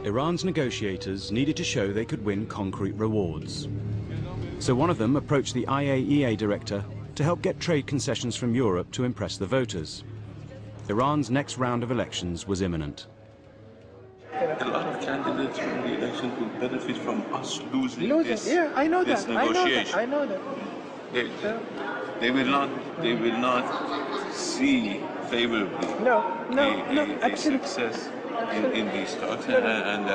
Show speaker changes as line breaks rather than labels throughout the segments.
Iran's negotiators needed to show they could win concrete rewards. So one of them approached the IAEA director to help get trade concessions from Europe to impress the voters. Iran's next round of elections was imminent.
A lot of candidates from the election will benefit from us losing this,
yeah, I know
this
that.
negotiation.
I know that.
They will not see favorably a success in these talks, and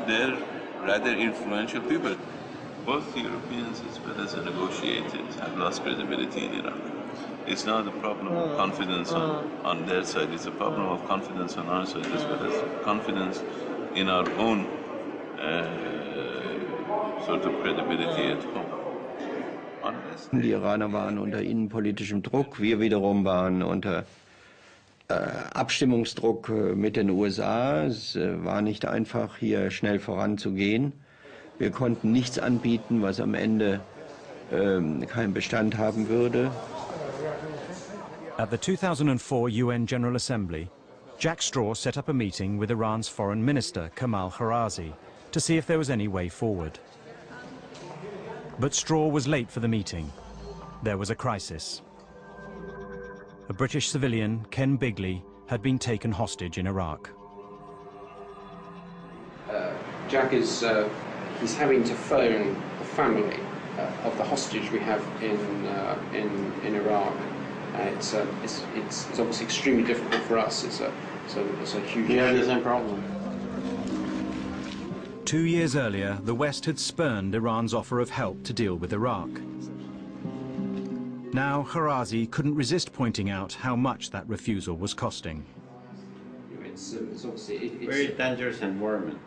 they're rather influential people. Both Europeans as well as the negotiators have lost credibility in Iran. It's not a problem of confidence on their side, it's a problem of confidence on our side, as well as confidence in our own sort of credibility at home.
Die Iraner waren unter innenpolitischem Druck, wir wiederum waren unter Abstimmungsdruck mit den USA. Es war nicht einfach, hier schnell voranzugehen. Wir konnten nichts anbieten, was am Ende keinen Bestand haben würde.
At the 2004 UN General Assembly, Jack Straw set up a meeting with Iran's Foreign Minister, Kamal Karazi, to see if there was any way forward. But Straw was late for the meeting. There was a crisis. A British civilian, Ken Bigley, had been taken hostage in Iraq.
Jack is he's having to phone the family of the hostage we have in Iraq. It's obviously extremely difficult for us. It's a huge.
Yeah, the same problem.
2 years earlier, the West had spurned Iran's offer of help to deal with Iraq. Now, Karazi couldn't resist pointing out how much that refusal was costing.
It's obviously
very dangerous environment.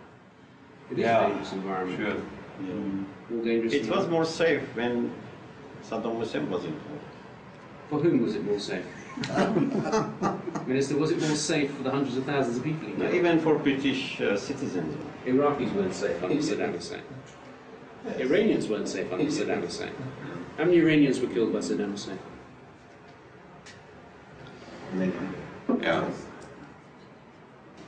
It is a dangerous environment.
Sure.
More dangerous.
It was more safe when Saddam Hussein was involved.
For whom was it more safe? Minister, was it more safe for the hundreds of thousands of people?
No, even for British citizens.
Iraqis weren't safe under Saddam Hussein. Iranians weren't safe under Saddam Hussein. How many Iranians were killed by Saddam Hussein?
Yeah.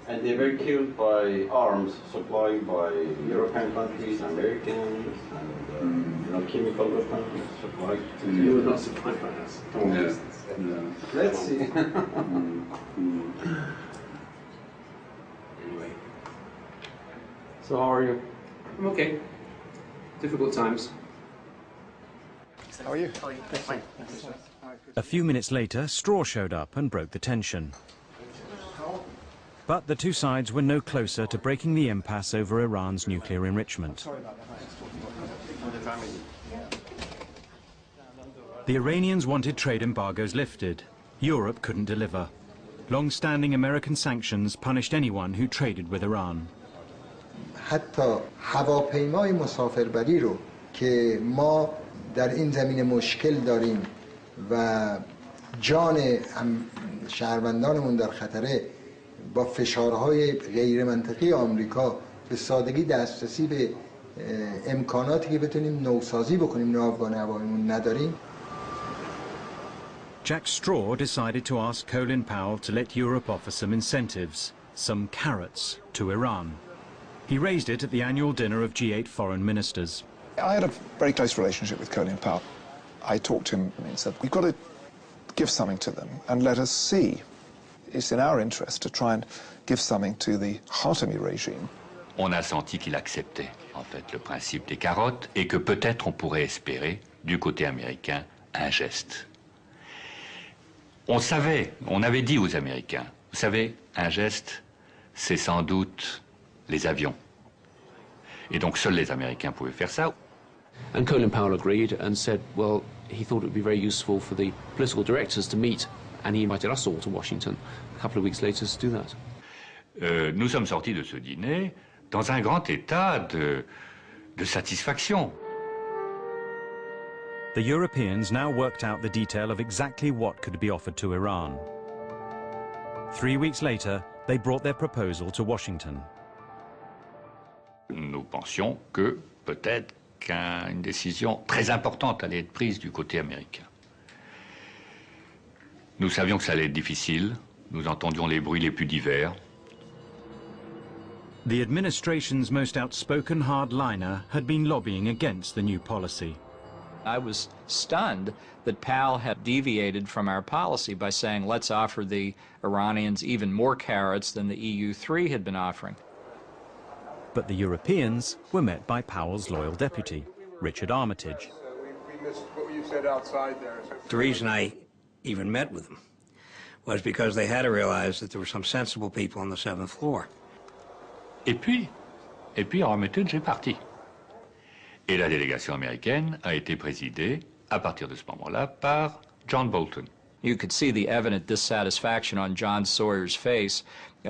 And they were killed by arms supplied by European countries, Americans, and chemical weapons supplied to.
You were not supplied by us.
No. Let's see.
Anyway.
So how are you?
I'm okay. Difficult times.
How are you?
Fine.
A few minutes later, Straw showed up and broke the tension. But the two sides were no closer to breaking the impasse over Iran's nuclear enrichment. The Iranians wanted trade embargoes lifted. Europe couldn't deliver. Long-standing American sanctions punished anyone who traded with Iran.
حتی هواپیمای مسافربری رو که ما در این زمینه مشکل داریم و جان شهروندانمون در خطره، با فشارهای غیر منطقی آمریکا به سادگی دسترسی به امکاناتی که بتونیم نوسازی بکنیم ناوگان هواییمون نداریم.
Jack Straw decided to ask Colin Powell to let Europe offer some incentives, some carrots, to Iran. He raised it at the annual dinner of G8 foreign ministers.
I had a very close relationship with Colin Powell. I talked to him and said, we've got to give something to them and let us see. It's in our interest to try and give something to the Khatami regime.
On a senti qu'il acceptait, en fait, le principe des carottes et que peut-être on pourrait espérer, du côté américain, un geste. On savait, on avait dit aux Américains, vous savez, un geste, c'est sans doute les avions. Et donc seuls les Américains pouvaient faire ça.
And Colin Powell agreed and said, well, he thought it would be very useful for the political directors to meet, and he invited us all to Washington a couple of weeks later to do that.
Nous sommes sortis de ce dîner dans un grand état de satisfaction.
The Europeans now worked out the detail of exactly what could be offered to Iran. 3 weeks later, they brought their proposal to Washington.
Nous pensions que peut-être qu'une décision très importante allait être prise du côté américain. Nous savions que ça allait être difficile, nous entendions les bruits les plus divers.
The administration's most outspoken hardliner had been lobbying against the new policy.
I was stunned that Powell had deviated from our policy by saying, let's offer the Iranians even more carrots than the EU3 had been offering.
But the Europeans were met by Powell's loyal deputy, Richard Armitage.
We missed what you said outside there.
The reason I even met with them was because they had to realize that there were some sensible people on the 7th floor.
Et puis Armitage est parti. Et la délégation américaine a été présidée, à partir de ce moment-là, par John Bolton.
You could see the evident dissatisfaction on John Sawyer's face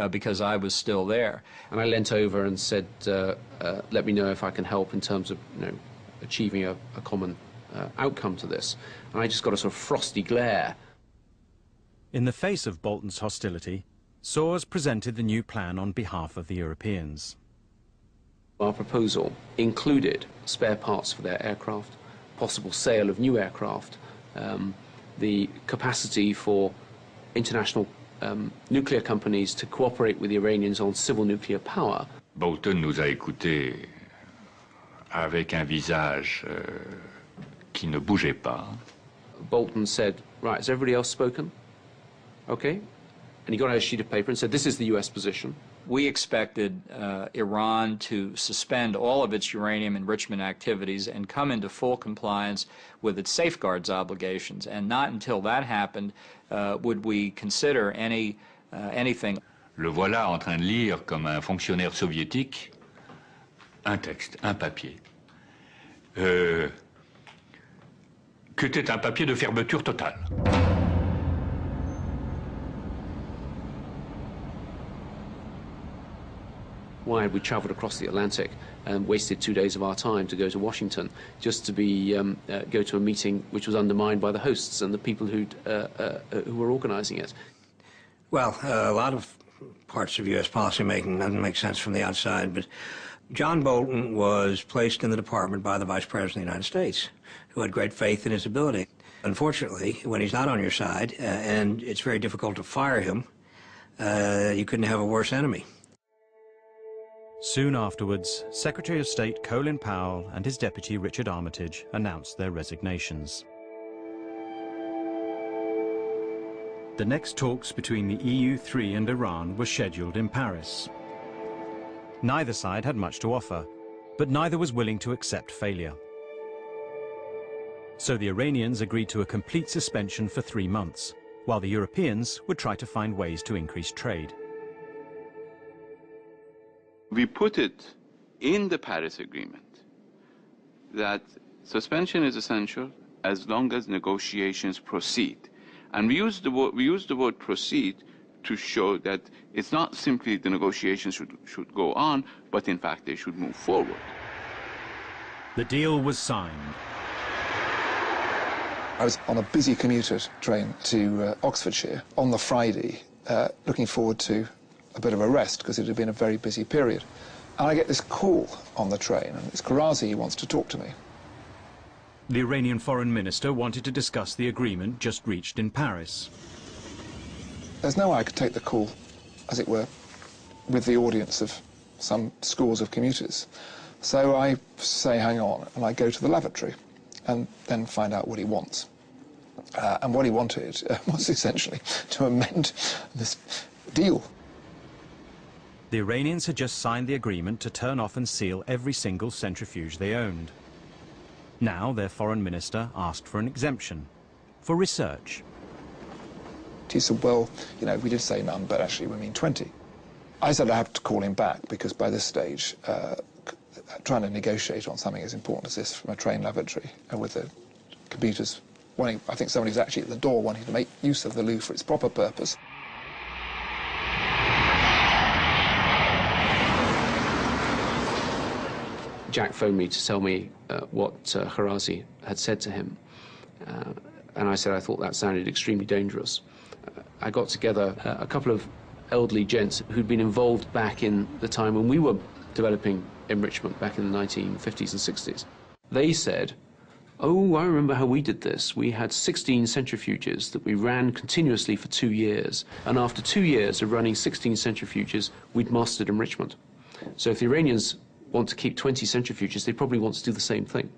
because I was still there.
And I leant over and said, let me know if I can help in terms of achieving a common outcome to this. And I just got a sort of frosty glare.
In the face of Bolton's hostility, Sawyers presented the new plan on behalf of the Europeans.
Our proposal included spare parts for their aircraft, possible sale of new aircraft, the capacity for international nuclear companies to cooperate with the Iranians on civil nuclear power.
Bolton nous a écoutés avec un visage qui ne bougeait pas.
Bolton said, right, has everybody else spoken? Okay. And he got out a sheet of paper and said, this is the US position.
We expected Iran to suspend all of its uranium enrichment activities and come into full compliance with its safeguards obligations. And not until that happened would we consider anything.
Le voilà en train de lire comme un fonctionnaire soviétique un texte, un papier, qui était un papier de fermeture totale.
Why had we travelled across the Atlantic and wasted 2 days of our time to go to Washington just to be go to a meeting which was undermined by the hosts and the people who were organising it?
Well, a lot of parts of U.S. policymaking doesn't make sense from the outside, but John Bolton was placed in the department by the Vice President of the United States, who had great faith in his ability. Unfortunately, when he's not on your side, and it's very difficult to fire him, you couldn't have a worse enemy.
Soon afterwards, Secretary of State Colin Powell and his deputy Richard Armitage announced their resignations. The next talks between the EU3 and Iran were scheduled in Paris. Neither side had much to offer, but neither was willing to accept failure. So the Iranians agreed to a complete suspension for 3 months, while the Europeans would try to find ways to increase trade.
We put it in the Paris Agreement that suspension is essential as long as negotiations proceed. And we use the word proceed to show that it's not simply the negotiations should go on, but in fact they should move forward.
The deal was signed.
I was on a busy commuter train to Oxfordshire on the Friday, looking forward to a bit of a rest because it had been a very busy period. And I get this call on the train, and it's Karazi who wants to talk to me.
The Iranian foreign minister wanted to discuss the agreement just reached in Paris.
There's no way I could take the call, as it were, with the audience of some scores of commuters. So I say, hang on, and I go to the lavatory and then find out what he wants. And what he wanted was essentially to amend this deal.
The Iranians had just signed the agreement to turn off and seal every single centrifuge they owned. Now their foreign minister asked for an exemption, for research.
He said, well, you know, we did say none, but actually we mean 20. I said I have to call him back because by this stage, trying to negotiate on something as important as this from a train lavatory and with the computers wanting, I think somebody's actually at the door wanting to make use of the loo for its proper purpose.
Jack phoned me to tell me what Karazi had said to him. And I said I thought that sounded extremely dangerous. I got together a couple of elderly gents who'd been involved back in the time when we were developing enrichment back in the 1950s and 60s. They said, oh, I remember how we did this. We had 16 centrifuges that we ran continuously for 2 years. And after 2 years of running 16 centrifuges, we'd mastered enrichment.
So if the Iranians want to keep 20 centrifuges, they probably want to do the same thing.